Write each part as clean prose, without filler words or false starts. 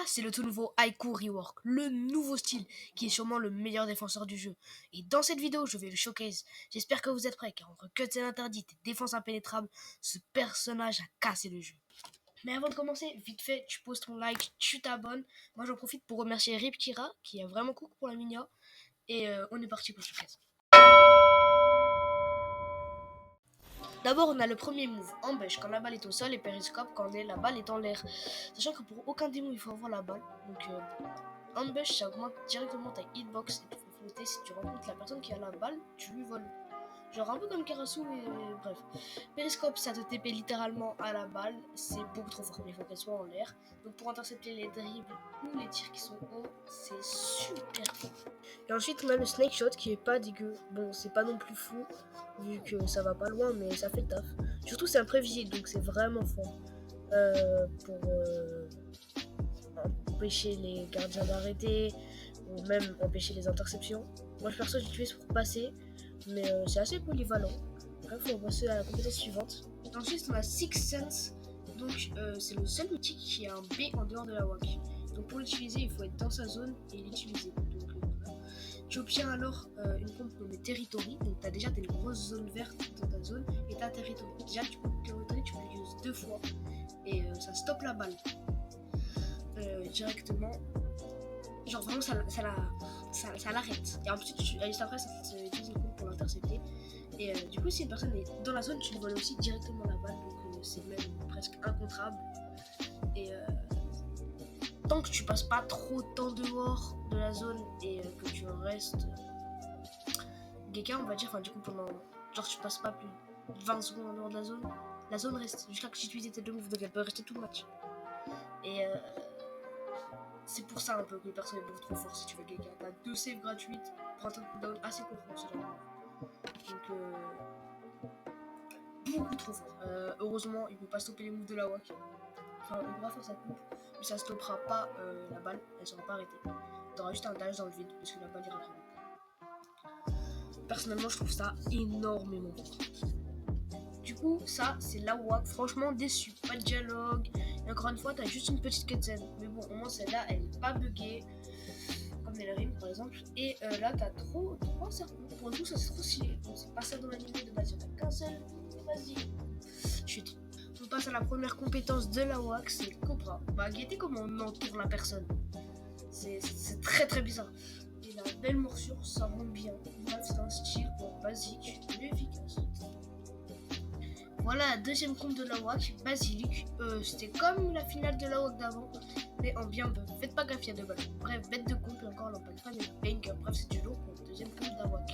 c'est le tout nouveau Haiku Rework, le nouveau style qui est sûrement le meilleur défenseur du jeu. Et dans cette vidéo, je vais le showcase. J'espère que vous êtes prêts, car entre cutscene interdite et défense impénétrable, ce personnage a cassé le jeu. Mais avant de commencer, vite fait, tu poses ton like, tu t'abonnes. Moi, j'en profite pour remercier Ripkira, qui a vraiment cook pour la minia. Et on est parti pour le showcase. D'abord, on a le premier move, Ambush, quand la balle est au sol, et Periscope quand la balle est en l'air. Sachant que pour aucun démon, il faut avoir la balle. Donc, Ambush, ça augmente directement ta hitbox et tu peux flotter. Si tu rencontres la personne qui a la balle, tu lui voles. Genre un peu comme Karasu, mais bref. Periscope, ça te TP littéralement à la balle. C'est beaucoup trop fort, mais il faut qu'elle soit en l'air. Donc pour intercepter les dribbles ou les tirs qui sont hauts, c'est super fort. Et ensuite, on a le Snake Shot qui est pas dégueu. Bon, c'est pas non plus fou, vu que ça va pas loin, mais ça fait le taf. Surtout, c'est imprévisible, donc c'est vraiment fort. Pour empêcher les gardiens d'arrêter, ou même empêcher les interceptions. Moi, perso, j'utilise pour passer, mais c'est assez polyvalent. Bref, on va passer à la compétence suivante. Ensuite, on a Six Sense. Donc, c'est le seul outil qui a un B en dehors de la WAC. Donc, pour l'utiliser, il faut être dans sa zone et l'utiliser. Donc, tu obtiens alors une comp nommée Territory. Donc, tu as déjà des grosses zones vertes dans ta zone et tu as Territory. Déjà, tu peux l'utiliser 2 fois et ça stoppe la balle directement. Genre, vraiment, ça l'arrête. Et ensuite, juste après, ça utilise une comp pour l'intercepter. Et du coup, si une personne est dans la zone, tu lui voles aussi directement la balle. Donc, c'est même presque incontrable. Et tant que tu passes pas trop de temps dehors de la zone et que tu restes Geka, on va dire, enfin du coup pendant genre tu passes pas plus de 20 secondes en dehors de la zone reste jusqu'à que tu utilises tes deux moves, donc elle peut rester tout le match. Et c'est pour ça un peu que les personnes est beaucoup trop fort si tu veux Geka. T'as 2 saves gratuites pour un cooldown assez court pour ce genre. Donc beaucoup trop fort. Heureusement, il peut pas stopper les moves de la WAC. Enfin, il pourra faire sa coupe, mais ça stoppera pas la balle, elle sera pas arrêtée. T'auras juste un dash dans le vide parce que la balle ira très vite. Personnellement, je trouve ça énormément fort. Du coup, ça, c'est la WAC. Franchement, déçu. Pas de dialogue. Et encore une fois, t'as juste une petite cutscene. Mais bon, au moins, celle-là, elle est pas buggée. Comme Nelrim, par exemple. Et là, t'as 3 serpents. Pour le coup, ça, c'est trop stylé. Donc, c'est pas ça dans l'anime de base. Il y en a qu'un seul. Vas-y. Chut. On passe à la première compétence de la WAC, c'est Cobra. Bah, guettez comment on entoure la personne. C'est très très bizarre. Et la belle morsure, ça monte bien. Bref, c'est un style basique mais efficace. Voilà la deuxième comp de la WAC, Basilic. C'était comme la finale de la WAC d'avant, mais en bien peu. Faites pas gaffe, il y a 2 balles. Bref, bête de comp et encore l'impact fan et Bank. Bref, c'est du lourd pour la deuxième comp de la WAC.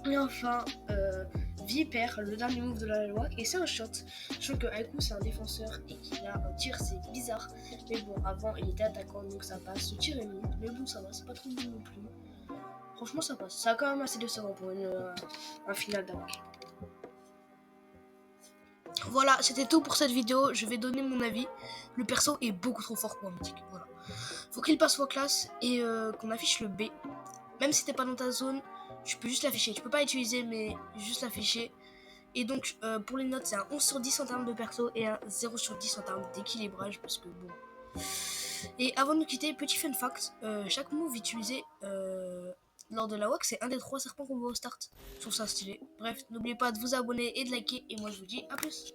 Et enfin, Viper, le dernier move de la WAC, et c'est un shot. Je trouve que Haiku c'est un défenseur et qu'il a un tir, c'est bizarre. Mais bon, avant il était attaquant donc ça passe. Ce tir est nul, mais bon, ça va, c'est pas trop nul non plus. Franchement, ça passe. Ça a quand même assez de savant pour un final d'AWAC. Voilà, c'était tout pour cette vidéo. Je vais donner mon avis. Le perso est beaucoup trop fort pour un mythique. Voilà. Faut qu'il passe vos classes et qu'on affiche le B. Même si t'es pas dans ta zone, tu peux juste l'afficher. Tu peux pas l'utiliser, mais juste l'afficher. Et donc, pour les notes, c'est un 11 sur 10 en termes de perso et un 0 sur 10 en termes d'équilibrage. Parce que bon. Et avant de nous quitter, petit fun fact chaque move utilisé lors de la WAC, c'est un des 3 serpents qu'on voit au start. Je trouve ça stylé. Bref, n'oubliez pas de vous abonner et de liker. Et moi, je vous dis à plus.